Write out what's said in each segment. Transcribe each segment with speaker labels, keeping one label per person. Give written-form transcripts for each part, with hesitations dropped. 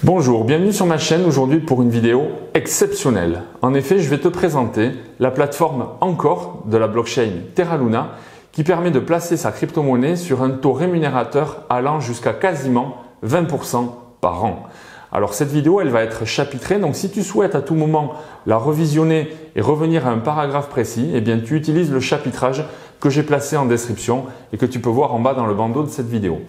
Speaker 1: Bonjour, bienvenue sur ma chaîne aujourd'hui pour une vidéo exceptionnelle. En effet, je vais te présenter la plateforme Encore de la blockchain Terra Luna qui permet de placer sa crypto-monnaie sur un taux rémunérateur allant jusqu'à quasiment 20% par an. Alors cette vidéo, elle va être chapitrée, donc si tu souhaites à tout moment la revisionner et revenir à un paragraphe précis, eh bien tu utilises le chapitrage que j'ai placé en description et que tu peux voir en bas dans le bandeau de cette vidéo.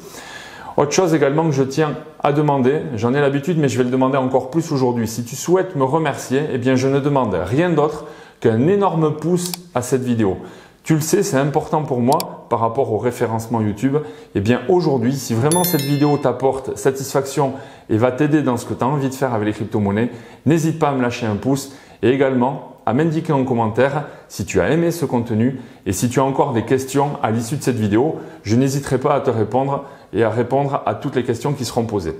Speaker 1: Autre chose également que je tiens à demander, j'en ai l'habitude mais je vais le demander encore plus aujourd'hui. Si tu souhaites me remercier, eh bien je ne demande rien d'autre qu'un énorme pouce à cette vidéo. Tu le sais, c'est important pour moi par rapport au référencement YouTube. Eh bien aujourd'hui, si vraiment cette vidéo t'apporte satisfaction et va t'aider dans ce que tu as envie de faire avec les crypto-monnaies, n'hésite pas à me lâcher un pouce et également à m'indiquer en commentaire si tu as aimé ce contenu et si tu as encore des questions à l'issue de cette vidéo, je n'hésiterai pas à te répondre et à répondre à toutes les questions qui seront posées.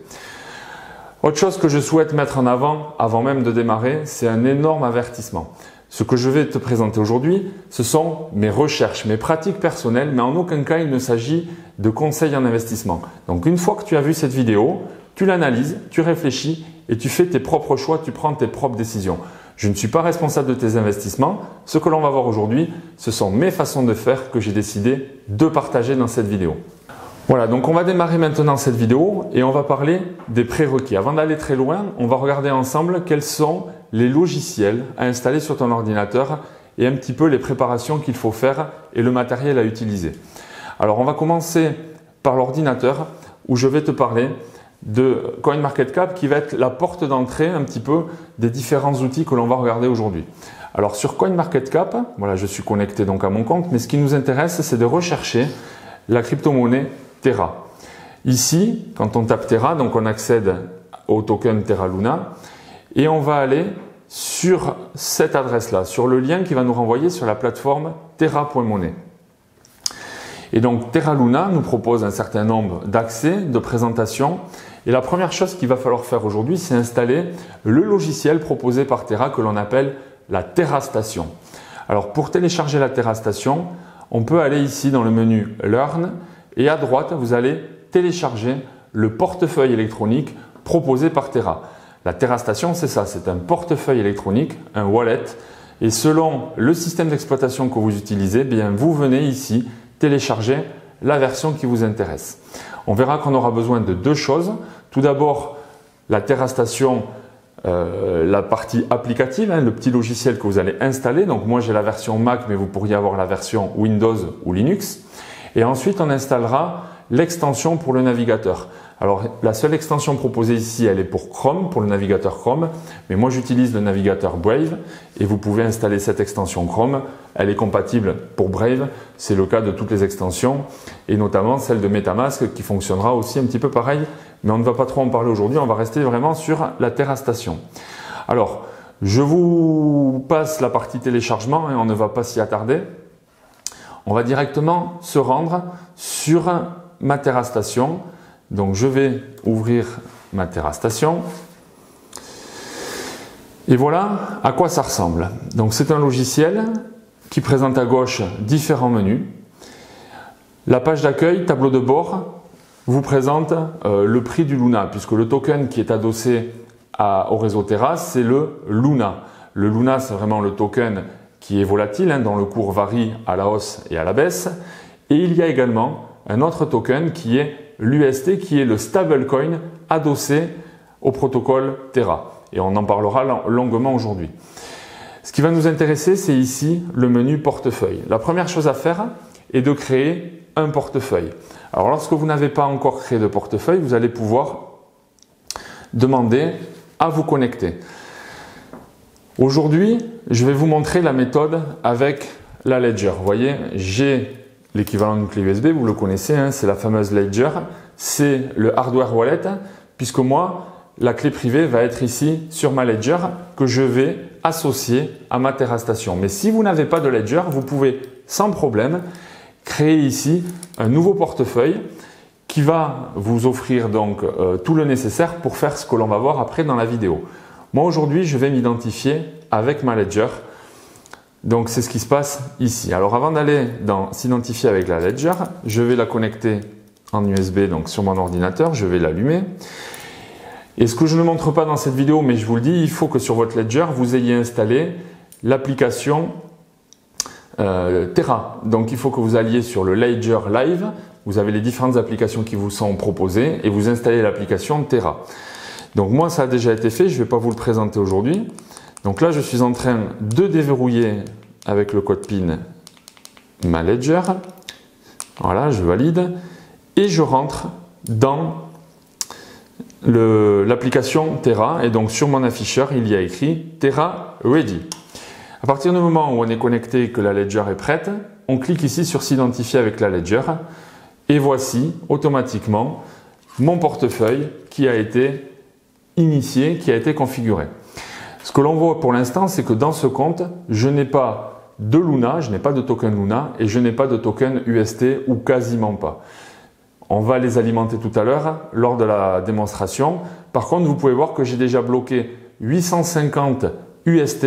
Speaker 1: Autre chose que je souhaite mettre en avant même de démarrer, c'est un énorme avertissement. Ce que je vais te présenter aujourd'hui, ce sont mes recherches, mes pratiques personnelles, mais en aucun cas il ne s'agit de conseils en investissement. Donc une fois que tu as vu cette vidéo, tu l'analyses, tu réfléchis et tu fais tes propres choix, tu prends tes propres décisions. Je ne suis pas responsable de tes investissements. Ce que l'on va voir aujourd'hui, ce sont mes façons de faire que j'ai décidé de partager dans cette vidéo. Voilà, donc on va démarrer maintenant cette vidéo et on va parler des prérequis. Avant d'aller très loin, on va regarder ensemble quels sont les logiciels à installer sur ton ordinateur et un petit peu les préparations qu'il faut faire et le matériel à utiliser. Alors on va commencer par l'ordinateur où je vais te parler de CoinMarketCap qui va être la porte d'entrée un petit peu des différents outils que l'on va regarder aujourd'hui. Alors sur CoinMarketCap, voilà, je suis connecté donc à mon compte, mais ce qui nous intéresse, c'est de rechercher la crypto-monnaie Terra. Ici, quand on tape Terra, donc on accède au token Terra Luna et on va aller sur cette adresse-là, sur le lien qui va nous renvoyer sur la plateforme terra.money. Et donc Terra Luna nous propose un certain nombre d'accès, de présentations. Et la première chose qu'il va falloir faire aujourd'hui, c'est installer le logiciel proposé par Terra que l'on appelle la Terra Station. Alors pour télécharger la Terra Station, on peut aller ici dans le menu Learn et à droite, vous allez télécharger le portefeuille électronique proposé par Terra. La Terra Station, c'est ça, c'est un portefeuille électronique, un wallet. Et selon le système d'exploitation que vous utilisez, bien vous venez ici télécharger la version qui vous intéresse. On verra qu'on aura besoin de deux choses. Tout d'abord, la Terra Station, la partie applicative, le petit logiciel que vous allez installer. Donc moi j'ai la version Mac, mais vous pourriez avoir la version Windows ou Linux. Et ensuite on installera l'extension pour le navigateur. Alors la seule extension proposée ici, elle est pour Chrome, pour le navigateur Chrome. Mais moi j'utilise le navigateur Brave et vous pouvez installer cette extension Chrome. Elle est compatible pour Brave, c'est le cas de toutes les extensions et notamment celle de MetaMask qui fonctionnera aussi un petit peu pareil. Mais on ne va pas trop en parler aujourd'hui, on va rester vraiment sur la Terra Station. Alors, je vous passe la partie téléchargement et on ne va pas s'y attarder. On va directement se rendre sur ma Terra Station. Donc je vais ouvrir ma Terra Station et voilà à quoi ça ressemble. Donc c'est un logiciel qui présente à gauche différents menus. La page d'accueil, tableau de bord, vous présente le prix du Luna puisque le token qui est adossé au réseau Terra, c'est le Luna. Le Luna, c'est vraiment le token qui est volatile, dont le cours varie à la hausse et à la baisse. Et il y a également un autre token qui est l'UST, qui est le stablecoin adossé au protocole Terra. Et on en parlera longuement aujourd'hui. Ce qui va nous intéresser, c'est ici le menu portefeuille. La première chose à faire est de créer un portefeuille. Alors lorsque vous n'avez pas encore créé de portefeuille, vous allez pouvoir demander à vous connecter. Aujourd'hui, je vais vous montrer la méthode avec la Ledger. Vous voyez, j'ai l'équivalent d'une clé USB, vous le connaissez, c'est la fameuse Ledger. C'est le hardware wallet, puisque moi, la clé privée va être ici sur ma Ledger que je vais associer à ma Terra Station. Mais si vous n'avez pas de Ledger, vous pouvez sans problème créer ici un nouveau portefeuille qui va vous offrir donc tout le nécessaire pour faire ce que l'on va voir après dans la vidéo. Moi aujourd'hui, je vais m'identifier avec ma Ledger. Donc c'est ce qui se passe ici. Alors avant d'aller dans s'identifier avec la Ledger, je vais la connecter en USB donc sur mon ordinateur, je vais l'allumer. Et ce que je ne montre pas dans cette vidéo, mais je vous le dis, il faut que sur votre Ledger, vous ayez installé l'application Terra. Donc il faut que vous alliez sur le Ledger Live, vous avez les différentes applications qui vous sont proposées et vous installez l'application Terra. Donc moi ça a déjà été fait, je ne vais pas vous le présenter aujourd'hui. Donc là je suis en train de déverrouiller avec le code PIN ma Ledger. Voilà, je valide et je rentre dans l'application Terra et donc sur mon afficheur il y a écrit Terra Ready. À partir du moment où on est connecté et que la Ledger est prête, on clique ici sur s'identifier avec la Ledger et voici automatiquement mon portefeuille qui a été initié, qui a été configuré. Ce que l'on voit pour l'instant, c'est que dans ce compte, je n'ai pas de Luna, je n'ai pas de token Luna et je n'ai pas de token UST ou quasiment pas. On va les alimenter tout à l'heure lors de la démonstration. Par contre, vous pouvez voir que j'ai déjà bloqué 850 UST,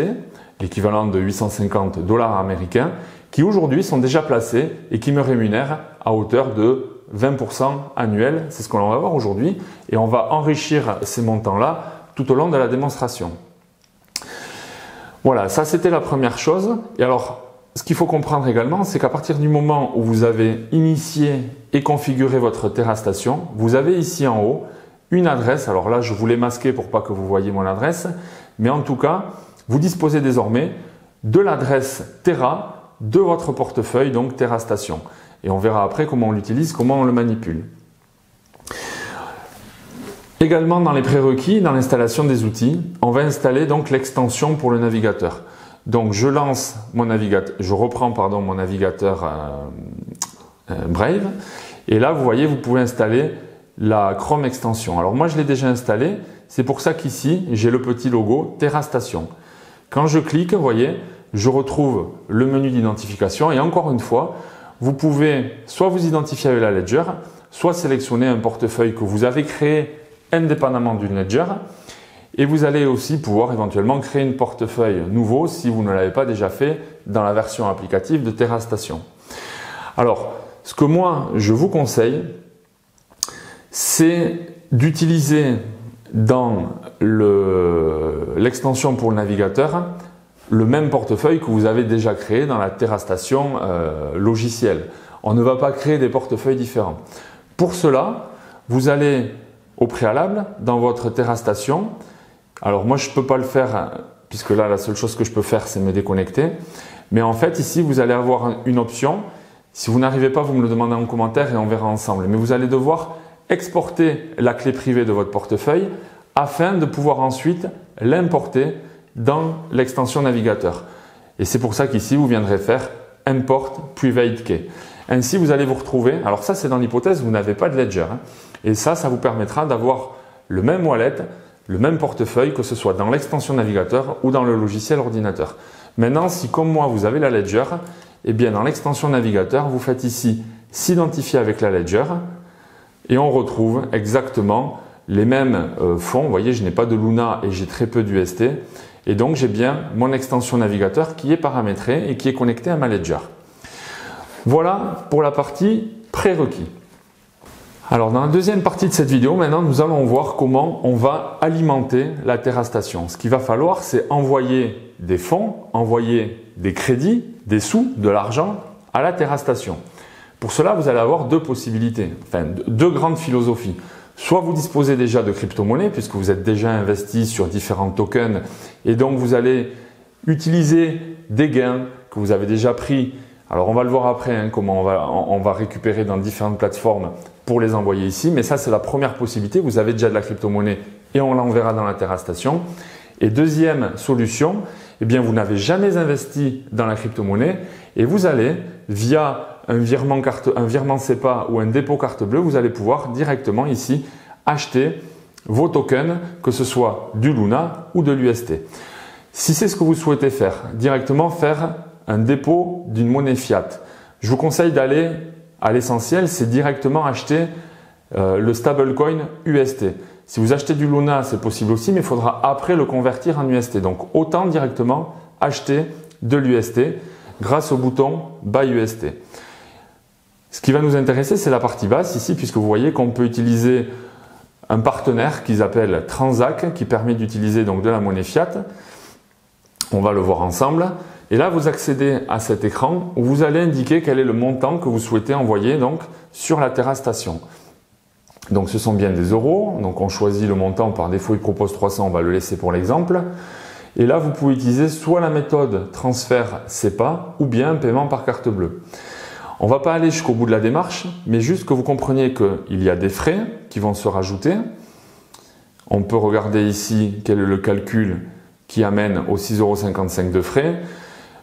Speaker 1: l'équivalent de 850 $ américains, qui aujourd'hui sont déjà placés et qui me rémunèrent à hauteur de 20% annuel. C'est ce que l'on va voir aujourd'hui et on va enrichir ces montants-là tout au long de la démonstration. Voilà, ça c'était la première chose. Et alors, ce qu'il faut comprendre également, c'est qu'à partir du moment où vous avez initié et configuré votre Terra Station, vous avez ici en haut une adresse. Alors là, je vous l'ai masqué pour pas que vous voyez mon adresse, mais en tout cas, vous disposez désormais de l'adresse Terra de votre portefeuille, donc Terra Station. Et on verra après comment on l'utilise, comment on le manipule. Également dans les prérequis, dans l'installation des outils, on va installer donc l'extension pour le navigateur. Donc je lance mon navigateur, je reprends mon navigateur Brave et là vous voyez vous pouvez installer la Chrome extension. Alors moi je l'ai déjà installé, c'est pour ça qu'ici j'ai le petit logo Terra Station. Quand je clique, vous voyez, je retrouve le menu d'identification et encore une fois, vous pouvez soit vous identifier avec la Ledger, soit sélectionner un portefeuille que vous avez créé indépendamment d'une Ledger. Et vous allez aussi pouvoir éventuellement créer un portefeuille nouveau si vous ne l'avez pas déjà fait dans la version applicative de Terra Station. Alors, ce que moi je vous conseille, c'est d'utiliser dans l'extension pour le navigateur le même portefeuille que vous avez déjà créé dans la Terra Station logicielle. On ne va pas créer des portefeuilles différents. Pour cela, vous allez au préalable dans votre Terra Station. Alors moi je ne peux pas le faire puisque là la seule chose que je peux faire c'est me déconnecter. Mais en fait ici vous allez avoir une option. Si vous n'arrivez pas, vous me le demandez en commentaire et on verra ensemble. Mais vous allez devoir exporter la clé privée de votre portefeuille afin de pouvoir ensuite l'importer dans l'extension navigateur. Et c'est pour ça qu'ici vous viendrez faire Import Private Key. Ainsi vous allez vous retrouver, alors ça c'est dans l'hypothèse où vous n'avez pas de Ledger. Et ça vous permettra d'avoir le même wallet, le même portefeuille, que ce soit dans l'extension navigateur ou dans le logiciel ordinateur. Maintenant, si comme moi vous avez la Ledger, eh bien dans l'extension navigateur, vous faites ici s'identifier avec la Ledger et on retrouve exactement les mêmes fonds. Vous voyez, je n'ai pas de Luna et j'ai très peu d'UST. Et donc j'ai bien mon extension navigateur qui est paramétrée et qui est connectée à ma Ledger. Voilà pour la partie prérequis. Alors dans la deuxième partie de cette vidéo, maintenant nous allons voir comment on va alimenter la Terra Station. Ce qu'il va falloir, c'est envoyer des fonds, envoyer des crédits, des sous, de l'argent à la Terra Station. Pour cela, vous allez avoir deux possibilités, enfin deux grandes philosophies. Soit vous disposez déjà de crypto-monnaies puisque vous êtes déjà investi sur différents tokens et donc vous allez utiliser des gains que vous avez déjà pris. Alors on va le voir après comment on va récupérer dans différentes plateformes pour les envoyer ici. Mais ça c'est la première possibilité. Vous avez déjà de la crypto-monnaie et on l'enverra dans la Terra Station. Et deuxième solution, eh bien vous n'avez jamais investi dans la crypto-monnaie et vous allez via un virement SEPA ou un dépôt carte bleue, vous allez pouvoir directement ici acheter vos tokens, que ce soit du Luna ou de l'UST. Si c'est ce que vous souhaitez faire, directement faire un dépôt d'une monnaie fiat. Je vous conseille d'aller à l'essentiel, c'est directement acheter le stablecoin UST. Si vous achetez du Luna, c'est possible aussi, mais il faudra après le convertir en UST. Donc autant directement acheter de l'UST grâce au bouton Buy UST. Ce qui va nous intéresser, c'est la partie basse ici, puisque vous voyez qu'on peut utiliser un partenaire qu'ils appellent Transac qui permet d'utiliser donc de la monnaie fiat. On va le voir ensemble. Et là, vous accédez à cet écran où vous allez indiquer quel est le montant que vous souhaitez envoyer donc sur la TerraStation. Donc ce sont bien des euros. Donc on choisit le montant. Par défaut, il propose 300. On va le laisser pour l'exemple. Et là, vous pouvez utiliser soit la méthode transfert SEPA ou bien un paiement par carte bleue. On ne va pas aller jusqu'au bout de la démarche, mais juste que vous compreniez qu'il y a des frais qui vont se rajouter. On peut regarder ici quel est le calcul qui amène aux 6,55 € de frais.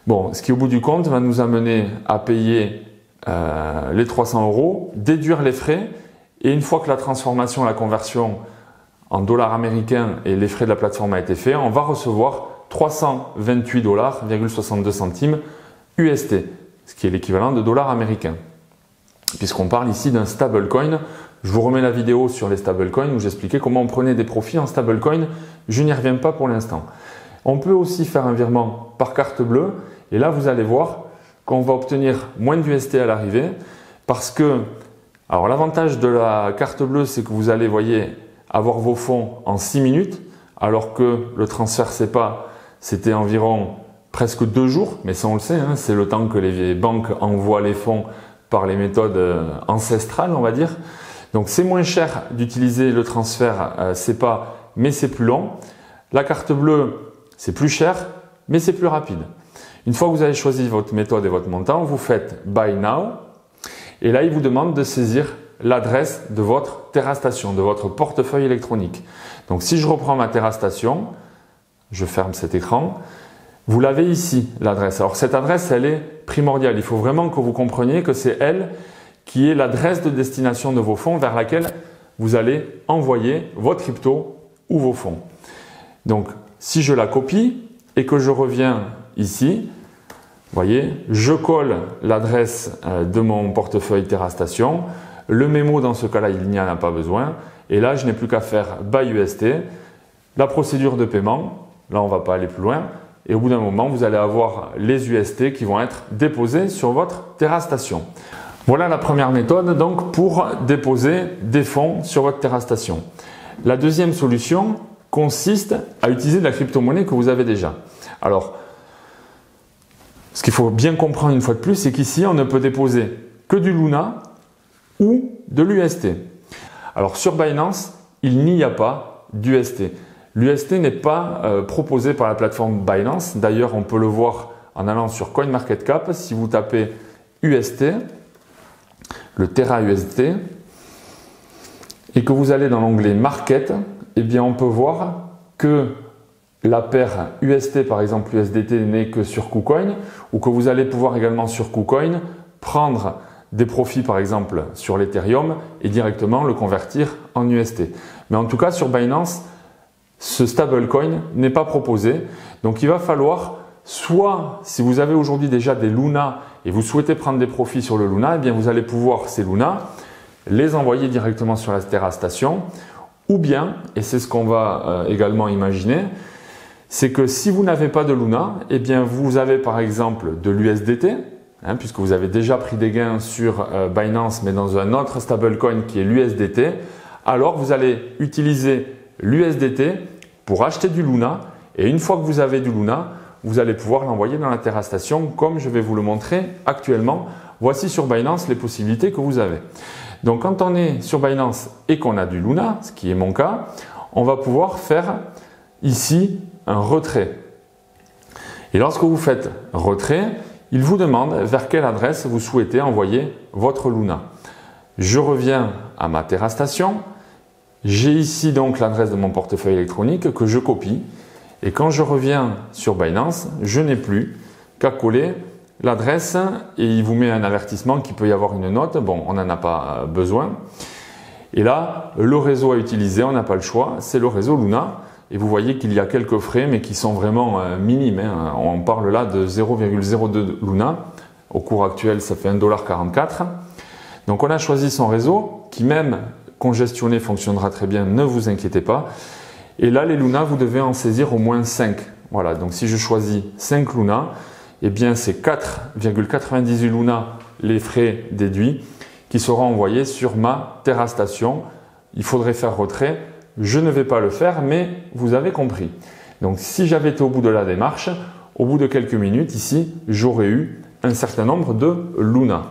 Speaker 1: Bon, ce qui au bout du compte va nous amener à payer les 300 €, déduire les frais, et une fois que la transformation, la conversion en dollars américains et les frais de la plateforme a été fait, on va recevoir 328,62 $ UST, ce qui est l'équivalent de dollars américains. Puisqu'on parle ici d'un stablecoin, je vous remets la vidéo sur les stablecoins où j'expliquais comment on prenait des profits en stablecoin, je n'y reviens pas pour l'instant. On peut aussi faire un virement par carte bleue et là vous allez voir qu'on va obtenir moins d'UST à l'arrivée parce que, alors l'avantage de la carte bleue c'est que vous allez, voyez, avoir vos fonds en 6 minutes alors que le transfert SEPA c'était environ presque 2 jours, mais ça on le sait, hein, c'est le temps que les banques envoient les fonds par les méthodes ancestrales on va dire. Donc c'est moins cher d'utiliser le transfert SEPA mais c'est plus long. La carte bleue c'est plus cher, mais c'est plus rapide. Une fois que vous avez choisi votre méthode et votre montant, vous faites Buy Now. Et là, il vous demande de saisir l'adresse de votre TerraStation, de votre portefeuille électronique. Donc, si je reprends ma TerraStation, je ferme cet écran. Vous l'avez ici, l'adresse. Alors, cette adresse, elle est primordiale. Il faut vraiment que vous compreniez que c'est elle qui est l'adresse de destination de vos fonds vers laquelle vous allez envoyer votre crypto ou vos fonds. Donc, si je la copie et que je reviens ici, vous voyez, je colle l'adresse de mon portefeuille TerraStation. Le mémo, dans ce cas-là, il n'y en a pas besoin. Et là, je n'ai plus qu'à faire Buy UST. La procédure de paiement, là, on ne va pas aller plus loin. Et au bout d'un moment, vous allez avoir les UST qui vont être déposés sur votre TerraStation. Voilà la première méthode donc pour déposer des fonds sur votre TerraStation. La deuxième solution consiste à utiliser de la crypto-monnaie que vous avez déjà. Alors, ce qu'il faut bien comprendre une fois de plus, c'est qu'ici, on ne peut déposer que du Luna ou de l'UST. Alors, sur Binance, il n'y a pas d'UST. L'UST n'est pas proposé par la plateforme Binance. D'ailleurs, on peut le voir en allant sur CoinMarketCap. Si vous tapez UST, le Terra UST, et que vous allez dans l'onglet Market, eh bien, on peut voir que la paire UST, par exemple USDT, n'est que sur KuCoin, ou que vous allez pouvoir également sur KuCoin prendre des profits, par exemple sur l'Ethereum, et directement le convertir en UST. Mais en tout cas, sur Binance, ce stablecoin n'est pas proposé. Donc, il va falloir, soit si vous avez aujourd'hui déjà des Luna et vous souhaitez prendre des profits sur le Luna, eh bien, vous allez pouvoir ces Luna les envoyer directement sur la TerraStation. Ou bien, et c'est ce qu'on va également imaginer, c'est que si vous n'avez pas de Luna, eh bien vous avez par exemple de l'USDT, puisque vous avez déjà pris des gains sur Binance, mais dans un autre stablecoin qui est l'USDT, alors vous allez utiliser l'USDT pour acheter du Luna, et une fois que vous avez du Luna, vous allez pouvoir l'envoyer dans la TerraStation, comme je vais vous le montrer actuellement. Voici sur Binance les possibilités que vous avez. Donc quand on est sur Binance et qu'on a du Luna, ce qui est mon cas, on va pouvoir faire ici un retrait. Et lorsque vous faites retrait, il vous demande vers quelle adresse vous souhaitez envoyer votre Luna. Je reviens à ma TerraStation. J'ai ici donc l'adresse de mon portefeuille électronique que je copie. Et quand je reviens sur Binance, je n'ai plus qu'à coller l'adresse et il vous met un avertissement qu'il peut y avoir une note. Bon, on n'en a pas besoin. Et là, le réseau à utiliser, on n'a pas le choix, c'est le réseau Luna. Et vous voyez qu'il y a quelques frais, mais qui sont vraiment minimes. On parle là de 0,02 Luna. Au cours actuel, ça fait 1,44 $. Donc on a choisi son réseau qui, même congestionné, fonctionnera très bien, ne vous inquiétez pas. Et là, les Luna, vous devez en saisir au moins 5. Voilà, donc si je choisis 5 Luna, eh bien c'est 4,98 Luna les frais déduits qui seront envoyés sur ma TerraStation il faudrait faire retrait. Je ne vais pas le faire, mais vous avez compris. Donc si j'avais été au bout de la démarche, au bout de quelques minutes ici, j'aurais eu un certain nombre de Luna.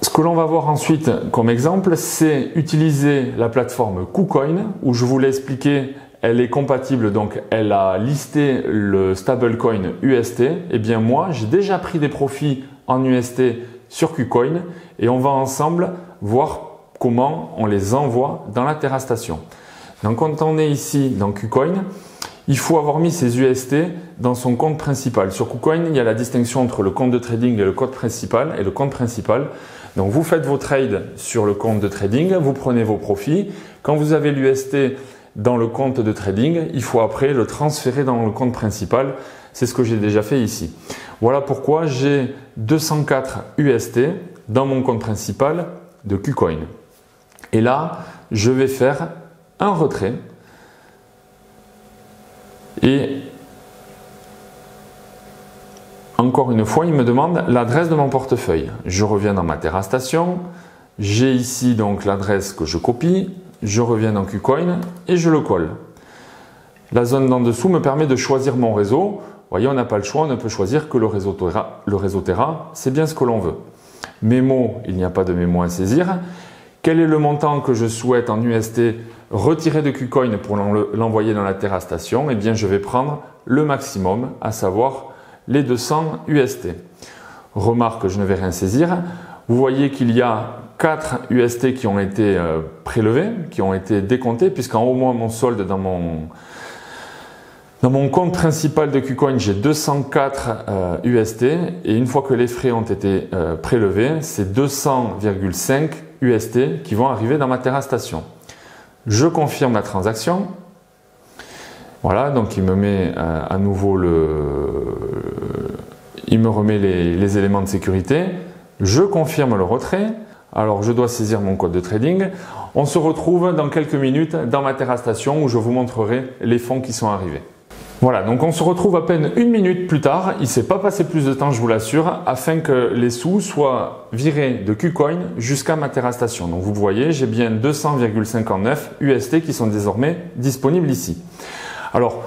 Speaker 1: Ce que l'on va voir ensuite comme exemple, c'est utiliser la plateforme KuCoin où je vous l'ai expliqué, elle est compatible, donc elle a listé le stablecoin UST. Et bien moi, j'ai déjà pris des profits en UST sur KuCoin et on va ensemble voir comment on les envoie dans la TerraStation. Donc quand on est ici dans KuCoin, il faut avoir mis ses UST dans son compte principal. Sur KuCoin, il y a la distinction entre le compte de trading et le compte principal. Donc vous faites vos trades sur le compte de trading, vous prenez vos profits. Quand vous avez l'UST dans le compte de trading, il faut après le transférer dans le compte principal. C'est ce que j'ai déjà fait ici. Voilà pourquoi j'ai 204 UST dans mon compte principal de KuCoin. Et là, je vais faire un retrait. Et encore une fois, il me demande l'adresse de mon portefeuille. Je reviens dans ma TerraStation. J'ai ici donc l'adresse que je copie. Je reviens dans KuCoin et je le colle. La zone d'en dessous me permet de choisir mon réseau. Vous voyez, on n'a pas le choix, on ne peut choisir que le réseau Terra. C'est bien ce que l'on veut. Mémo, il n'y a pas de mémo à saisir. Quel est le montant que je souhaite en UST retirer de KuCoin pour l'envoyer dans la TerraStation? Eh bien, je vais prendre le maximum, à savoir les 200 UST. Remarque, je ne vais rien saisir. Vous voyez qu'il y a 4 UST qui ont été prélevés, qui ont été décomptés, puisqu'en haut, moi, mon solde dans mon compte principal de KuCoin, j'ai 204 UST. Et une fois que les frais ont été prélevés, c'est 200,5 UST qui vont arriver dans ma TerraStation. Je confirme la transaction. Voilà, donc il me met à nouveau il me remet les éléments de sécurité. Je confirme le retrait. Alors je dois saisir mon code de trading. On se retrouve dans quelques minutes dans ma TerraStation où je vous montrerai les fonds qui sont arrivés. Voilà, donc on se retrouve à peine une minute plus tard. Il ne s'est pas passé plus de temps, je vous l'assure, afin que les sous soient virés de KuCoin jusqu'à ma TerraStation. Donc vous voyez, j'ai bien 200,59 UST qui sont désormais disponibles ici. Alors,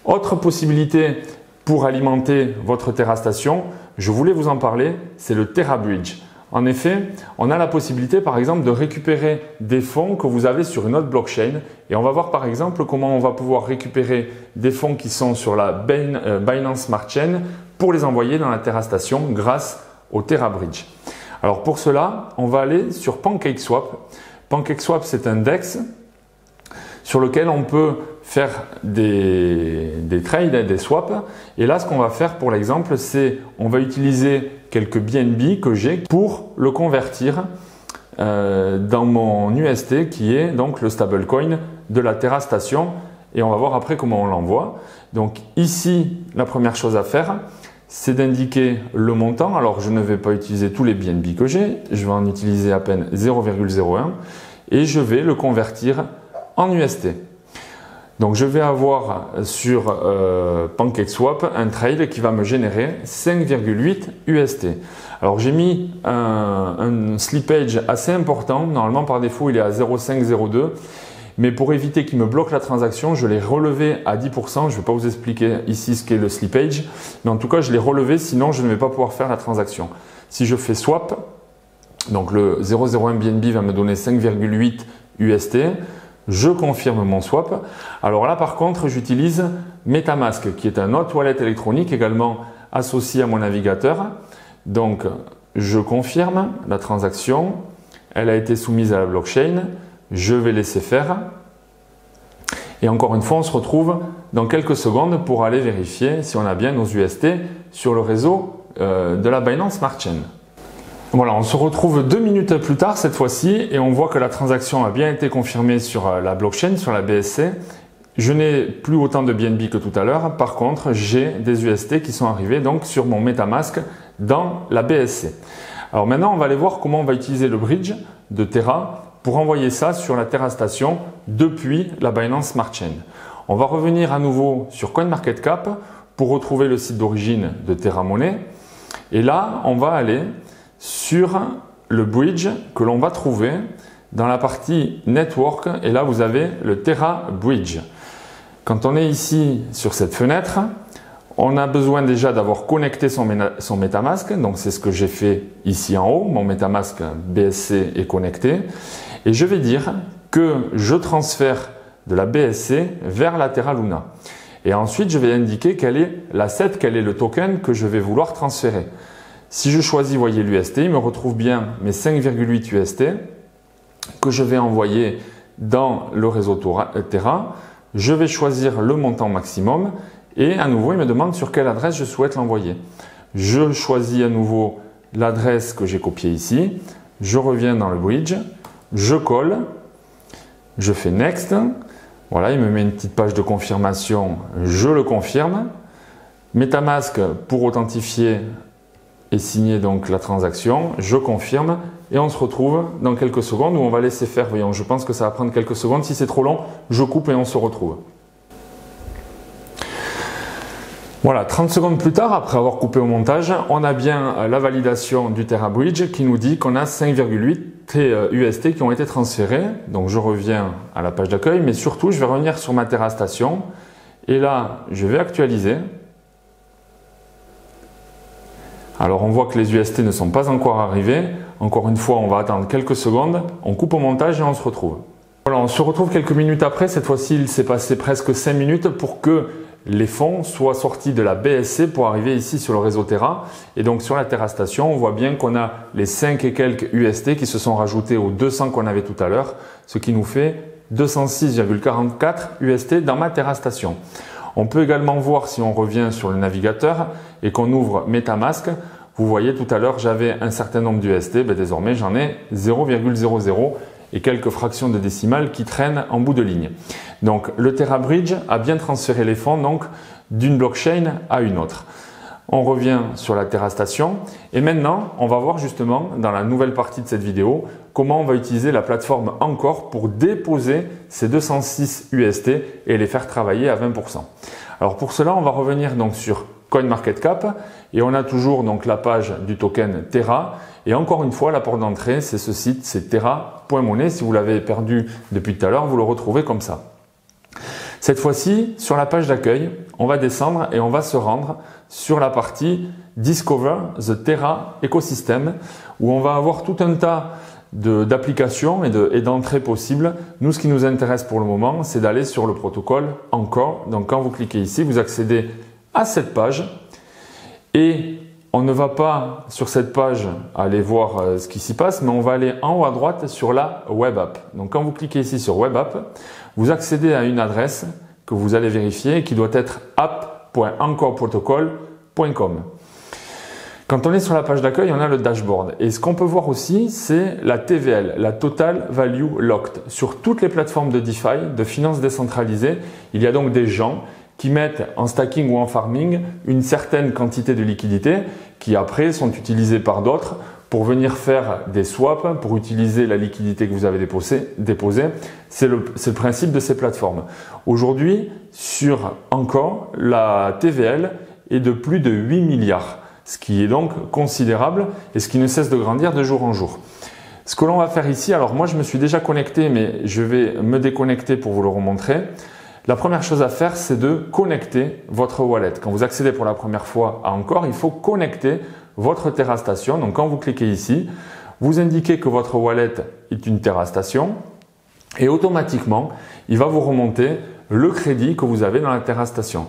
Speaker 1: autre possibilité pour alimenter votre TerraStation, je voulais vous en parler, c'est le TerraBridge. En effet, on a la possibilité par exemple de récupérer des fonds que vous avez sur une autre blockchain et on va voir par exemple comment on va pouvoir récupérer des fonds qui sont sur la Binance Smart Chain pour les envoyer dans la TerraStation grâce au TerraBridge. Alors pour cela, on va aller sur PancakeSwap. PancakeSwap, c'est un DEX sur lequel on peut faire des trades, des swaps. Et là, ce qu'on va faire pour l'exemple, c'est on va utiliser quelques BNB que j'ai pour le convertir dans mon UST qui est donc le stablecoin de la TerraStation. Et on va voir après comment on l'envoie. Donc ici, la première chose à faire, c'est d'indiquer le montant. Alors, je ne vais pas utiliser tous les BNB que j'ai. Je vais en utiliser à peine 0,01 et je vais le convertir en UST. Donc je vais avoir sur PancakeSwap un trade qui va me générer 5,8 UST. Alors j'ai mis un slippage assez important. Normalement par défaut il est à 0,502. Mais pour éviter qu'il me bloque la transaction, je l'ai relevé à 10%. Je ne vais pas vous expliquer ici ce qu'est le slippage. Mais en tout cas je l'ai relevé, sinon je ne vais pas pouvoir faire la transaction. Si je fais swap, donc le 0,01 BNB va me donner 5,8 UST. Je confirme mon swap. Alors là, par contre, j'utilise MetaMask, qui est un hot wallet électronique également associé à mon navigateur. Donc, je confirme la transaction. Elle a été soumise à la blockchain. Je vais laisser faire. Et encore une fois, on se retrouve dans quelques secondes pour aller vérifier si on a bien nos UST sur le réseau de la Binance Smart Chain. Voilà, on se retrouve 2 minutes plus tard cette fois-ci et on voit que la transaction a bien été confirmée sur la blockchain, sur la BSC. Je n'ai plus autant de BNB que tout à l'heure. Par contre, j'ai des UST qui sont arrivés donc sur mon MetaMask dans la BSC. Alors maintenant, on va aller voir comment on va utiliser le bridge de Terra pour envoyer ça sur la TerraStation depuis la Binance Smart Chain. On va revenir à nouveau sur CoinMarketCap pour retrouver le site d'origine de Terra Money. Et là, on va aller sur le bridge que l'on va trouver dans la partie Network et là vous avez le Terra Bridge. Quand on est ici sur cette fenêtre, on a besoin déjà d'avoir connecté son MetaMask, donc c'est ce que j'ai fait ici en haut, mon MetaMask BSC est connecté et je vais dire que je transfère de la BSC vers la Terra Luna. Et ensuite, je vais indiquer quel est l'asset, quel est le token que je vais vouloir transférer. Si je choisis, voyez, l'UST, il me retrouve bien mes 5,8 UST que je vais envoyer dans le réseau Terra. Je vais choisir le montant maximum et à nouveau, il me demande sur quelle adresse je souhaite l'envoyer. Je choisis à nouveau l'adresse que j'ai copiée ici. Je reviens dans le bridge, je colle, je fais Next. Voilà, il me met une petite page de confirmation, je le confirme. MetaMask pour authentifier et signer donc la transaction, je confirme et on se retrouve dans quelques secondes où on va laisser faire. Voyons, je pense que ça va prendre quelques secondes. Si c'est trop long, je coupe et on se retrouve. Voilà, 30 secondes plus tard, après avoir coupé au montage, on a bien la validation du Terra Bridge qui nous dit qu'on a 5,8 UST qui ont été transférés. Donc je reviens à la page d'accueil, mais surtout je vais revenir sur ma Terra Station et là je vais actualiser. Alors on voit que les UST ne sont pas encore arrivés. Encore une fois, on va attendre quelques secondes, on coupe au montage et on se retrouve. Voilà, on se retrouve quelques minutes après. Cette fois-ci, il s'est passé presque 5 minutes pour que les fonds soient sortis de la BSC pour arriver ici sur le réseau Terra. Et donc sur la Terra Station, on voit bien qu'on a les 5 et quelques UST qui se sont rajoutés aux 200 qu'on avait tout à l'heure, ce qui nous fait 206,44 UST dans ma Terra Station. On peut également voir si on revient sur le navigateur et qu'on ouvre MetaMask. Vous voyez tout à l'heure, j'avais un certain nombre d'UST, désormais j'en ai 0,00 et quelques fractions de décimales qui traînent en bout de ligne. Donc le Terra Bridge a bien transféré les fonds donc d'une blockchain à une autre. On revient sur la Terra Station et maintenant on va voir justement dans la nouvelle partie de cette vidéo comment on va utiliser la plateforme Encore pour déposer ces 206 UST et les faire travailler à 20%. Alors pour cela, on va revenir donc sur CoinMarketCap et on a toujours donc la page du token Terra. Et encore une fois, la porte d'entrée, c'est ce site, c'est terra.money. Si vous l'avez perdu depuis tout à l'heure, vous le retrouvez comme ça. Cette fois-ci, sur la page d'accueil, on va descendre et on va se rendre sur la partie Discover the Terra Ecosystem où on va avoir tout un tas d'applications et d'entrées possibles. Nous, ce qui nous intéresse pour le moment, c'est d'aller sur le protocole Encore. Donc, quand vous cliquez ici, vous accédez à cette page et on ne va pas sur cette page aller voir ce qui s'y passe, mais on va aller en haut à droite sur la Web App. Donc, quand vous cliquez ici sur Web App, vous accédez à une adresse que vous allez vérifier qui doit être app.encoreprotocol.com. Quand on est sur la page d'accueil, on a le dashboard. Et ce qu'on peut voir aussi, c'est la TVL, la Total Value Locked. Sur toutes les plateformes de DeFi, de finances décentralisées, il y a donc des gens qui mettent en stacking ou en farming une certaine quantité de liquidités qui après sont utilisées par d'autres pour venir faire des swaps, pour utiliser la liquidité que vous avez déposée. C'est le principe de ces plateformes. Aujourd'hui, sur Encore, la TVL est de plus de 8 milliards. Ce qui est donc considérable et ce qui ne cesse de grandir de jour en jour. Ce que l'on va faire ici, alors moi je me suis déjà connecté mais je vais me déconnecter pour vous le remontrer. La première chose à faire, c'est de connecter votre wallet. Quand vous accédez pour la première fois à Encore, il faut connecter votre Terra Station. Donc quand vous cliquez ici, vous indiquez que votre wallet est une Terra Station et automatiquement, il va vous remonter le crédit que vous avez dans la Terra Station.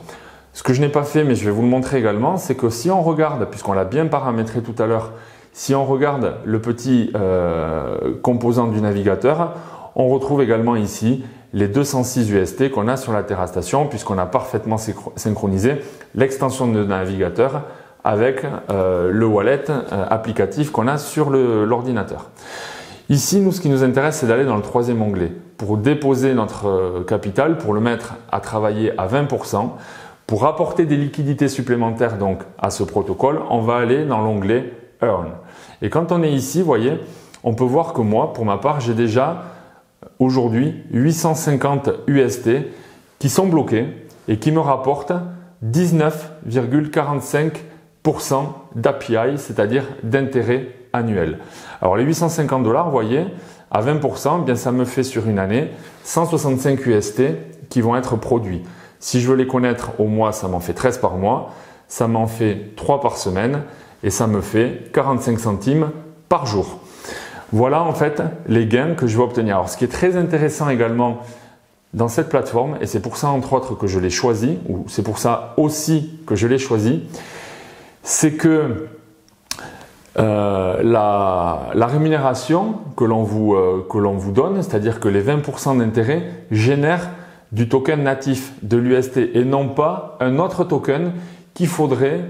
Speaker 1: Ce que je n'ai pas fait, mais je vais vous le montrer également, c'est que si on regarde, puisqu'on l'a bien paramétré tout à l'heure, si on regarde le petit composant du navigateur, on retrouve également ici les 206 UST qu'on a sur la Terra Station, puisqu'on a parfaitement synchronisé l'extension de navigateur avec le wallet applicatif qu'on a sur l'ordinateur. Ici, nous, ce qui nous intéresse, c'est d'aller dans le troisième onglet pour déposer notre capital, pour le mettre à travailler à 20%. Pour apporter des liquidités supplémentaires donc à ce protocole, on va aller dans l'onglet Earn. Et quand on est ici, vous voyez, on peut voir que moi, pour ma part, j'ai déjà aujourd'hui 850 UST qui sont bloqués et qui me rapportent 19,45% d'API, c'est-à-dire d'intérêt annuel. Alors les 850 $, vous voyez, à 20%, eh bien ça me fait sur une année 165 UST qui vont être produits. Si je veux les connaître au mois, ça m'en fait 13 par mois, ça m'en fait 3 par semaine et ça me fait 45 centimes par jour. Voilà en fait les gains que je vais obtenir. Alors ce qui est très intéressant également dans cette plateforme, et c'est pour ça entre autres que je l'ai choisi, ou c'est pour ça aussi que je l'ai choisi, c'est que la rémunération que l'on vous donne, c'est-à-dire que les 20% d'intérêt génèrent du token natif de l'UST et non pas un autre token qu'il faudrait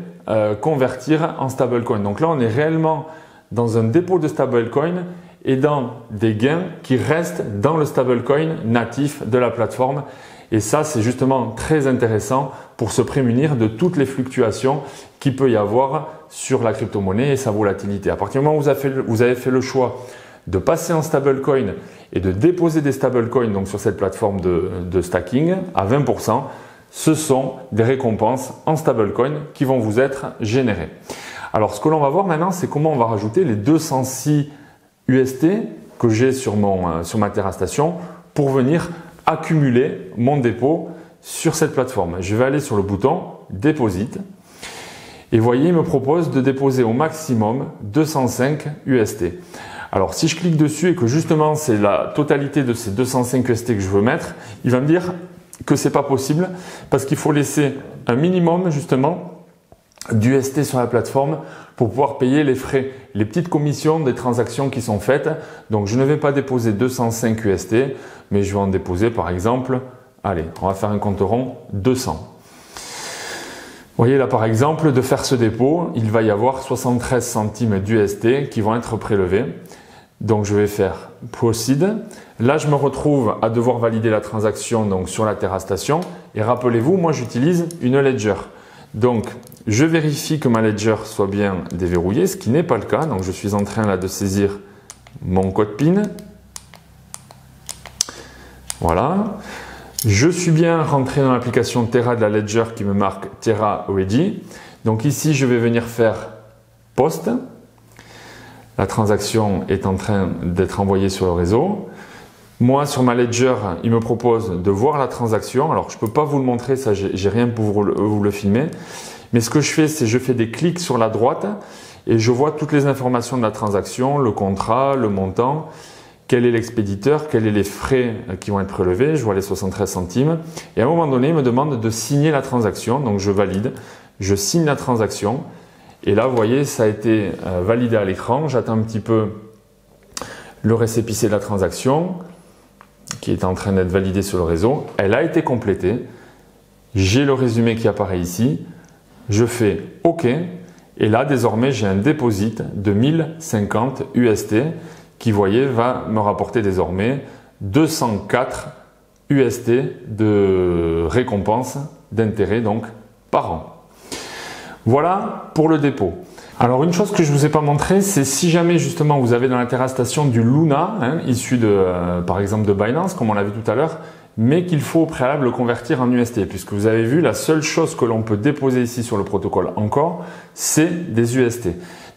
Speaker 1: convertir en stablecoin. Donc là, on est réellement dans un dépôt de stablecoin et dans des gains qui restent dans le stablecoin natif de la plateforme. Et ça, c'est justement très intéressant pour se prémunir de toutes les fluctuations qu'il peut y avoir sur la crypto-monnaie et sa volatilité. À partir du moment où vous avez fait le choix de passer en stablecoin et de déposer des stablecoins donc sur cette plateforme de stacking à 20%, ce sont des récompenses en stablecoin qui vont vous être générées. Alors, ce que l'on va voir maintenant, c'est comment on va rajouter les 206 UST que j'ai sur ma TerraStation pour venir accumuler mon dépôt sur cette plateforme. Je vais aller sur le bouton Deposit et vous voyez, il me propose de déposer au maximum 205 UST. Alors, si je clique dessus et que justement c'est la totalité de ces 205 UST que je veux mettre, il va me dire que c'est pas possible parce qu'il faut laisser un minimum justement d'UST sur la plateforme pour pouvoir payer les frais, les petites commissions des transactions qui sont faites. Donc je ne vais pas déposer 205 UST, mais je vais en déposer par exemple, allez, on va faire un compte rond, 200. Vous voyez là par exemple, de faire ce dépôt, il va y avoir 73 centimes d'UST qui vont être prélevés. Donc je vais faire Proceed. Là je me retrouve à devoir valider la transaction donc sur la TerraStation. Et rappelez-vous, moi j'utilise une Ledger. Donc je vérifie que ma Ledger soit bien déverrouillée, ce qui n'est pas le cas. Donc je suis en train là de saisir mon code PIN. Voilà. Je suis bien rentré dans l'application Terra de la Ledger qui me marque Terra Ready. Donc ici je vais venir faire Post. La transaction est en train d'être envoyée sur le réseau. Moi, sur ma Ledger, il me propose de voir la transaction. Alors, je ne peux pas vous le montrer, ça, j'ai rien pour vous le filmer. Mais ce que je fais, c'est que je fais des clics sur la droite et je vois toutes les informations de la transaction, le contrat, le montant, quel est l'expéditeur, quels sont les frais qui vont être prélevés. Je vois les 73 centimes. Et à un moment donné, il me demande de signer la transaction. Donc, je valide, je signe la transaction. Et là, vous voyez, ça a été validé à l'écran. J'attends un petit peu le récépissé de la transaction qui est en train d'être validé sur le réseau. Elle a été complétée. J'ai le résumé qui apparaît ici. Je fais OK. Et là, désormais, j'ai un deposit de 1050 UST qui, vous voyez, va me rapporter désormais 204 UST de récompense d'intérêt donc par an. Voilà pour le dépôt. Alors une chose que je ne vous ai pas montré, c'est si jamais justement vous avez dans la TerraStation du Luna, issu par exemple de Binance, comme on l'a vu tout à l'heure, mais qu'il faut au préalable le convertir en UST, puisque vous avez vu, la seule chose que l'on peut déposer ici sur le protocole encore, c'est des UST.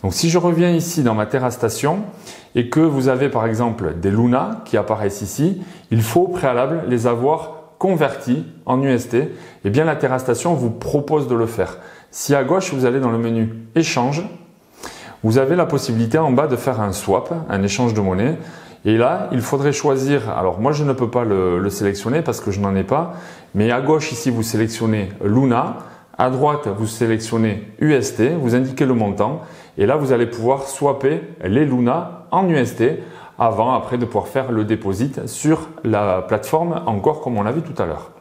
Speaker 1: Donc si je reviens ici dans ma TerraStation et que vous avez par exemple des Luna qui apparaissent ici, il faut au préalable les avoir convertis en UST. Et bien la TerraStation vous propose de le faire. Si à gauche, vous allez dans le menu Échange, vous avez la possibilité en bas de faire un swap, un échange de monnaie. Et là, il faudrait choisir, alors moi je ne peux pas le sélectionner parce que je n'en ai pas, mais à gauche ici, vous sélectionnez Luna, à droite, vous sélectionnez UST, vous indiquez le montant, et là, vous allez pouvoir swapper les Luna en UST avant, après, de pouvoir faire le deposit sur la plateforme Encore, comme on l'a vu tout à l'heure.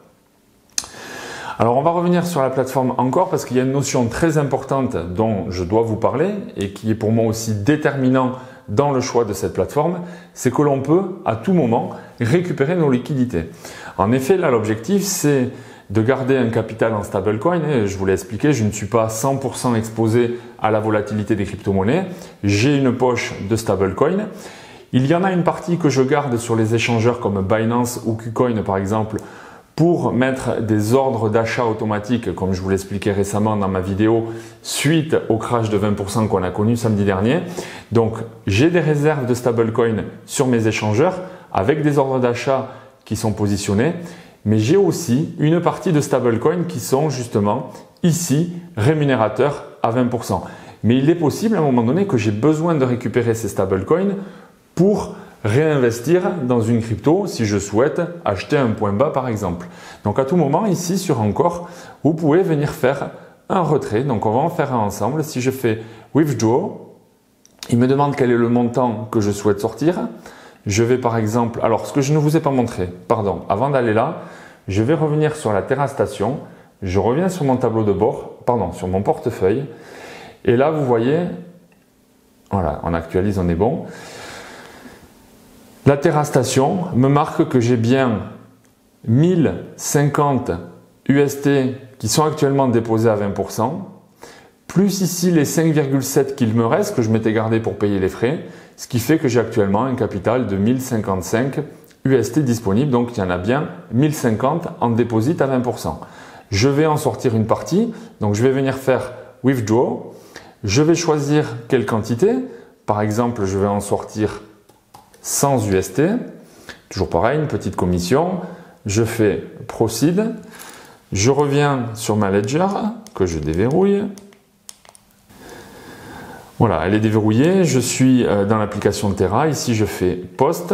Speaker 1: Alors on va revenir sur la plateforme Encore parce qu'il y a une notion très importante dont je dois vous parler et qui est pour moi aussi déterminant dans le choix de cette plateforme, c'est que l'on peut à tout moment récupérer nos liquidités. En effet, là l'objectif c'est de garder un capital en stablecoin et je vous l'ai expliqué, je ne suis pas 100% exposé à la volatilité des crypto-monnaies, j'ai une poche de stablecoin. Il y en a une partie que je garde sur les échangeurs comme Binance ou KuCoin par exemple pour mettre des ordres d'achat automatiques, comme je vous l'expliquais récemment dans ma vidéo, suite au crash de 20% qu'on a connu samedi dernier. Donc, j'ai des réserves de stablecoin sur mes échangeurs avec des ordres d'achat qui sont positionnés, mais j'ai aussi une partie de stablecoin qui sont justement ici rémunérateurs à 20%. Mais il est possible à un moment donné que j'ai besoin de récupérer ces stablecoins pour réinvestir dans une crypto si je souhaite acheter un point bas par exemple. Donc à tout moment ici sur Encore, vous pouvez venir faire un retrait. Donc on va en faire un ensemble. Si je fais Withdraw, il me demande quel est le montant que je souhaite sortir. Je vais par exemple, alors ce que je ne vous ai pas montré, pardon, avant d'aller là, je vais revenir sur la Terra Station. Je reviens sur mon tableau de bord, pardon, sur mon portefeuille. Et là vous voyez, voilà, on actualise, on est bon. La Terra Station me marque que j'ai bien 1050 UST qui sont actuellement déposés à 20%, plus ici les 5,7 qu'il me reste que je m'étais gardé pour payer les frais, ce qui fait que j'ai actuellement un capital de 1055 UST disponible, donc il y en a bien 1050 en déposit à 20%. Je vais en sortir une partie, donc je vais venir faire Withdraw, je vais choisir quelle quantité, par exemple je vais en sortir 100 UST, toujours pareil, une petite commission, je fais Proceed, je reviens sur ma Ledger que je déverrouille. Voilà, elle est déverrouillée, je suis dans l'application Terra, ici je fais Post.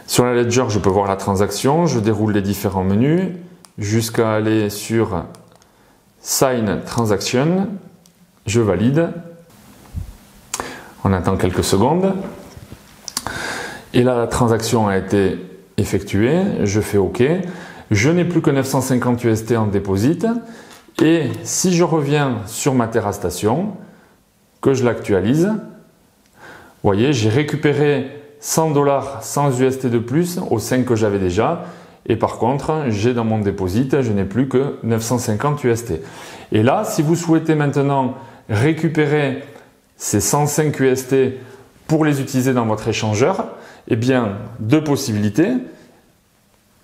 Speaker 1: Sur la Ledger, je peux voir la transaction, je déroule les différents menus jusqu'à aller sur Sign Transaction, je valide. On attend quelques secondes. Et là, la transaction a été effectuée. Je fais OK. Je n'ai plus que 950 UST en déposit. Et si je reviens sur ma Terra Station, que je l'actualise, vous voyez, j'ai récupéré 100 $, 100 UST de plus aux 5 que j'avais déjà. Et par contre, j'ai dans mon déposit, je n'ai plus que 950 UST. Et là, si vous souhaitez maintenant récupérer ces 105 UST pour les utiliser dans votre échangeur, eh bien, deux possibilités.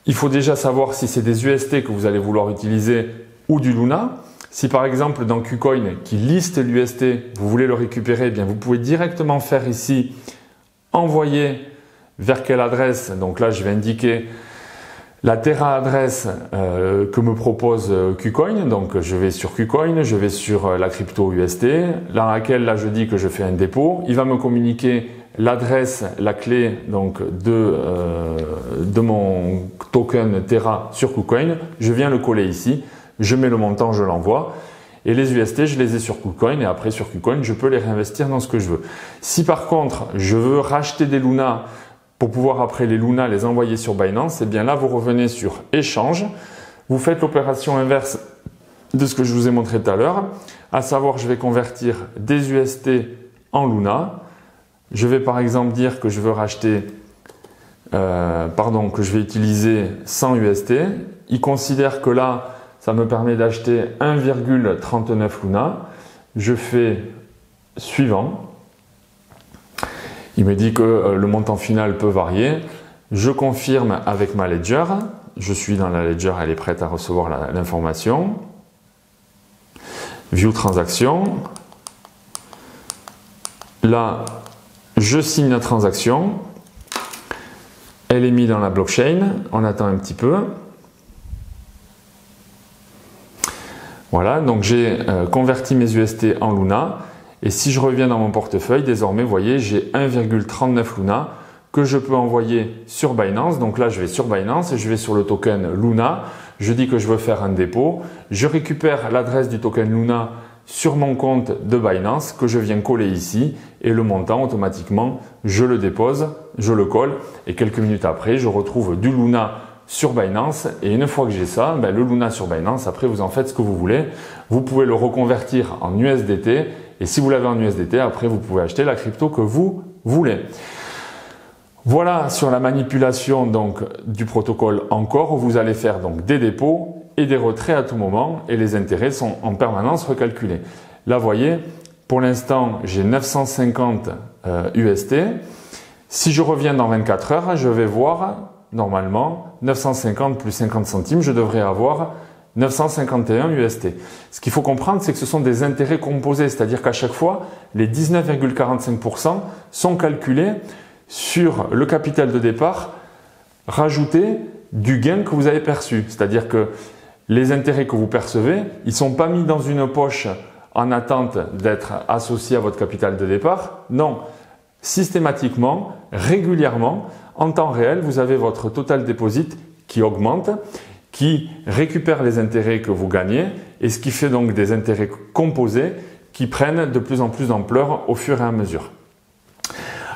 Speaker 1: Il faut déjà savoir si c'est des UST que vous allez vouloir utiliser ou du Luna. Si par exemple dans KuCoin qui liste l'UST, vous voulez le récupérer, eh bien, vous pouvez directement faire ici envoyer vers quelle adresse. Donc là, je vais indiquer la Terra adresse que me propose KuCoin, donc je vais sur KuCoin, je vais sur la crypto UST, dans laquelle là je dis que je fais un dépôt. Il va me communiquer l'adresse, la clé donc de mon token Terra sur KuCoin. Je viens le coller ici, je mets le montant, je l'envoie. Et les UST, je les ai sur KuCoin et après sur KuCoin, je peux les réinvestir dans ce que je veux. Si par contre, je veux racheter des Luna pour pouvoir après les Luna les envoyer sur Binance, et bien là vous revenez sur échange, vous faites l'opération inverse de ce que je vous ai montré tout à l'heure, à savoir je vais convertir des UST en Luna. Je vais par exemple dire que je veux racheter, que je vais utiliser 100 UST. Il considère que là ça me permet d'acheter 1,39 Luna. Je fais suivant. Il me dit que le montant final peut varier. Je confirme avec ma Ledger. Je suis dans la Ledger, elle est prête à recevoir l'information. View transaction. Là, je signe la transaction. Elle est mise dans la blockchain. On attend un petit peu. Voilà, donc j'ai converti mes UST en Luna. Et si je reviens dans mon portefeuille, désormais, vous voyez, j'ai 1,39 Luna que je peux envoyer sur Binance. Donc là, je vais sur Binance, je vais sur le token Luna. Je dis que je veux faire un dépôt. Je récupère l'adresse du token Luna sur mon compte de Binance que je viens coller ici. Et le montant, automatiquement, je le dépose, je le colle. Et quelques minutes après, je retrouve du Luna sur Binance. Et une fois que j'ai ça, le Luna sur Binance, après, vous en faites ce que vous voulez. Vous pouvez le reconvertir en USDT. Et si vous l'avez en USDT, après vous pouvez acheter la crypto que vous voulez. Voilà sur la manipulation donc du protocole Encore, où vous allez faire donc des dépôts et des retraits à tout moment et les intérêts sont en permanence recalculés. Là, vous voyez, pour l'instant, j'ai 950 UST. Si je reviens dans 24 heures, je vais voir normalement, 950 plus 50 centimes, je devrais avoir 951 UST. Ce qu'il faut comprendre, c'est que ce sont des intérêts composés, c'est-à-dire qu'à chaque fois, les 19,45% sont calculés sur le capital de départ rajouté du gain que vous avez perçu. C'est-à-dire que les intérêts que vous percevez, ils ne sont pas mis dans une poche en attente d'être associés à votre capital de départ. Non, systématiquement, régulièrement, en temps réel, vous avez votre total deposit qui augmente, qui récupère les intérêts que vous gagnez et ce qui fait donc des intérêts composés qui prennent de plus en plus d'ampleur au fur et à mesure.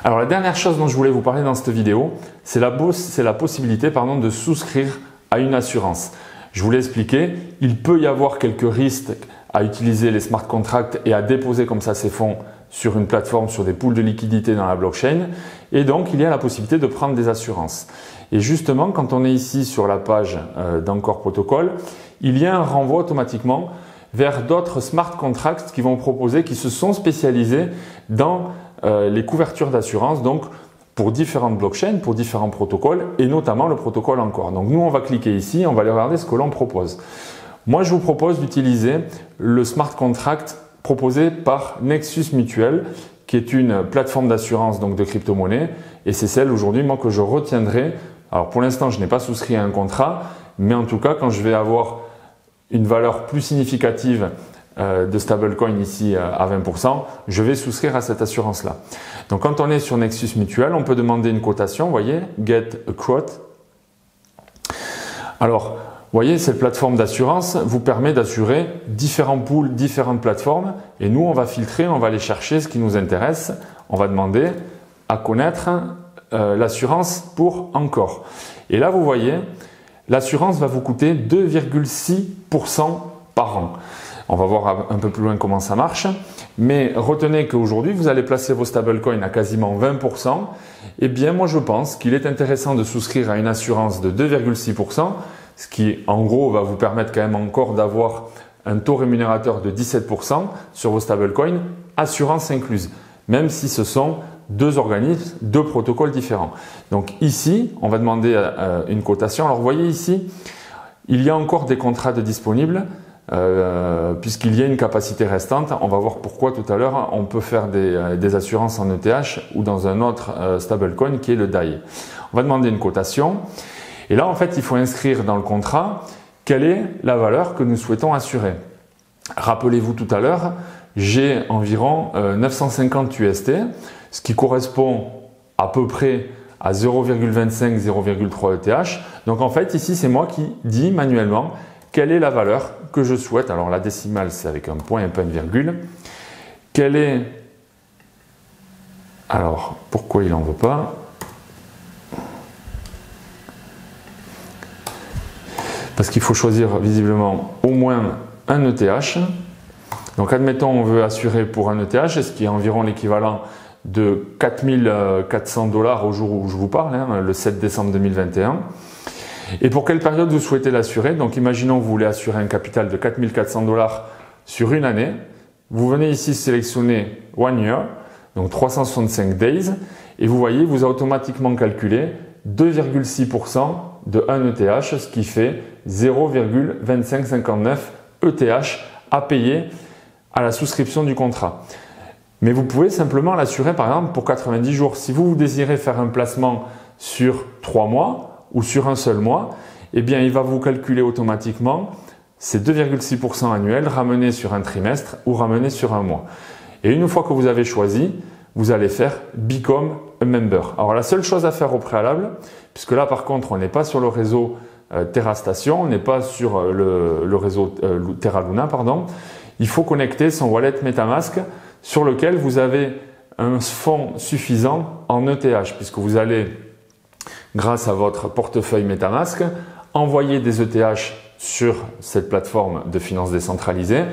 Speaker 1: Alors la dernière chose dont je voulais vous parler dans cette vidéo, c'est la possibilité de souscrire à une assurance. Je vous l'ai expliqué, il peut y avoir quelques risques à utiliser les smart contracts et à déposer comme ça ces fonds sur une plateforme, sur des pools de liquidités dans la blockchain. Et donc, il y a la possibilité de prendre des assurances. Et justement, quand on est ici sur la page d'Encore Protocol, il y a un renvoi automatiquement vers d'autres smart contracts qui vont proposer, qui se sont spécialisés dans les couvertures d'assurance, donc pour différentes blockchains, pour différents protocoles et notamment le protocole Encore. Donc nous, on va cliquer ici, on va aller regarder ce que l'on propose. Moi, je vous propose d'utiliser le smart contract proposé par Nexus Mutual, qui est une plateforme d'assurance donc de crypto-monnaie, et c'est celle aujourd'hui moi que je retiendrai. Alors pour l'instant, je n'ai pas souscrit à un contrat, mais en tout cas, quand je vais avoir une valeur plus significative de stablecoin ici à 20%, je vais souscrire à cette assurance-là. Donc quand on est sur Nexus Mutual, on peut demander une cotation, vous voyez, get a quote. Alors, vous voyez, cette plateforme d'assurance vous permet d'assurer différents pools, différentes plateformes, et nous, on va filtrer, on va aller chercher ce qui nous intéresse. On va demander à connaître l'assurance pour Encore. Et là, vous voyez, l'assurance va vous coûter 2,6% par an. On va voir un peu plus loin comment ça marche. Mais retenez qu'aujourd'hui, vous allez placer vos stablecoins à quasiment 20%. Eh bien, moi, je pense qu'il est intéressant de souscrire à une assurance de 2,6%, ce qui, en gros, va vous permettre quand même encore d'avoir un taux rémunérateur de 17% sur vos stablecoins, assurance incluse, même si ce sont deux organismes, deux protocoles différents. Donc ici, on va demander une cotation. Alors, vous voyez ici, il y a encore des contrats de disponibles. Puisqu'il y a une capacité restante, on va voir pourquoi tout à l'heure. On peut faire des assurances en ETH ou dans un autre stablecoin qui est le DAI. On va demander une cotation et là en fait il faut inscrire dans le contrat quelle est la valeur que nous souhaitons assurer. Rappelez-vous tout à l'heure, j'ai environ 950 UST, ce qui correspond à peu près à 0,25, 0,3 ETH. Donc en fait ici c'est moi qui dis manuellement quelle est la valeur que je souhaite. Alors la décimale, c'est avec un point et pas une virgule. Quelle est… Alors, pourquoi il n'en veut pas? Parce qu'il faut choisir visiblement au moins un ETH. Donc admettons, on veut assurer pour un ETH, ce qui est environ l'équivalent de 4400 $ au jour où je vous parle, hein, le 7 décembre 2021. Et pour quelle période vous souhaitez l'assurer? Donc imaginons que vous voulez assurer un capital de 4400 $ sur une année. Vous venez ici sélectionner One Year, donc 365 days, et vous voyez, vous a automatiquement calculé 2,6% de 1 ETH, ce qui fait 0,2559 ETH à payer à la souscription du contrat. Mais vous pouvez simplement l'assurer par exemple pour 90 jours. Si vous désirez faire un placement sur 3 mois, ou sur un seul mois, eh bien, il va vous calculer automatiquement ces 2,6% annuels ramenés sur un trimestre ou ramenés sur un mois. Et une fois que vous avez choisi, vous allez faire Become a Member. Alors, la seule chose à faire au préalable, puisque là, par contre, on n'est pas sur le réseau Terra Station, on n'est pas sur le réseau Terra Luna, pardon. Il faut connecter son wallet MetaMask sur lequel vous avez un fonds suffisant en ETH, puisque vous allez, grâce à votre portefeuille MetaMask, envoyer des ETH sur cette plateforme de finances décentralisée.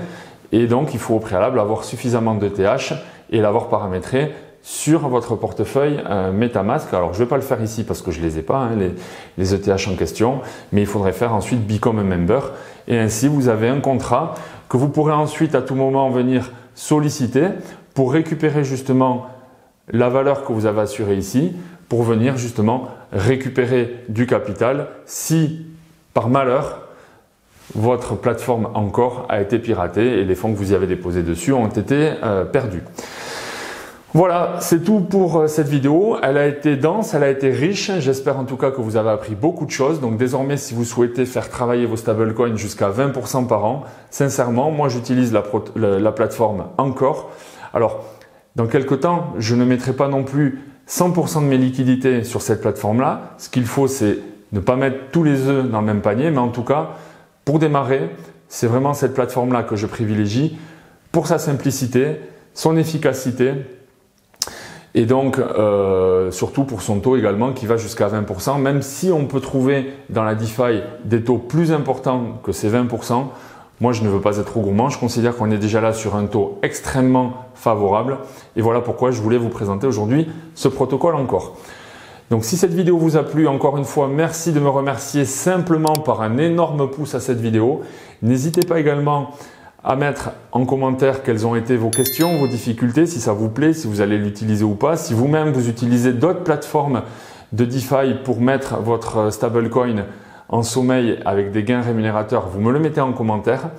Speaker 1: Et donc, il faut au préalable avoir suffisamment d'ETH et l'avoir paramétré sur votre portefeuille MetaMask. Alors, je ne vais pas le faire ici parce que je ne les ai pas, hein, les ETH en question, mais il faudrait faire ensuite Become a Member. Et ainsi, vous avez un contrat que vous pourrez ensuite à tout moment venir solliciter pour récupérer justement la valeur que vous avez assurée ici, pour venir justement récupérer du capital si par malheur votre plateforme Encore a été piratée et les fonds que vous y avez déposés dessus ont été perdus. Voilà, c'est tout pour cette vidéo. Elle a été dense, elle a été riche. J'espère en tout cas que vous avez appris beaucoup de choses. Donc désormais, si vous souhaitez faire travailler vos stablecoins jusqu'à 20% par an, sincèrement, moi j'utilise la plateforme Encore. Alors, dans quelques temps, je ne mettrai pas non plus 100% de mes liquidités sur cette plateforme-là. Ce qu'il faut, c'est ne pas mettre tous les œufs dans le même panier, mais en tout cas, pour démarrer, c'est vraiment cette plateforme-là que je privilégie pour sa simplicité, son efficacité et donc surtout pour son taux également qui va jusqu'à 20%, même si on peut trouver dans la DeFi des taux plus importants que ces 20%. Moi, je ne veux pas être trop gourmand, je considère qu'on est déjà là sur un taux extrêmement favorable et voilà pourquoi je voulais vous présenter aujourd'hui ce protocole Encore. Donc si cette vidéo vous a plu, encore une fois, merci de me remercier simplement par un énorme pouce à cette vidéo. N'hésitez pas également à mettre en commentaire quelles ont été vos questions, vos difficultés, si ça vous plaît, si vous allez l'utiliser ou pas. Si vous-même vous utilisez d'autres plateformes de DeFi pour mettre votre stablecoin en sommeil avec des gains rémunérateurs, vous me le mettez en commentaire.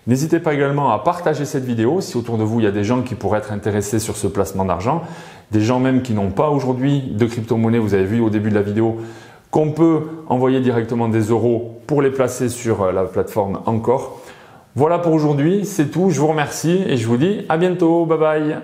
Speaker 1: N'hésitez pas également à partager cette vidéo si autour de vous il y a des gens qui pourraient être intéressés sur ce placement d'argent, des gens même qui n'ont pas aujourd'hui de crypto-monnaie. Vous avez vu au début de la vidéo qu'on peut envoyer directement des euros pour les placer sur la plateforme Encore. Voilà pour aujourd'hui, c'est tout. Je vous remercie et je vous dis à bientôt. Bye bye.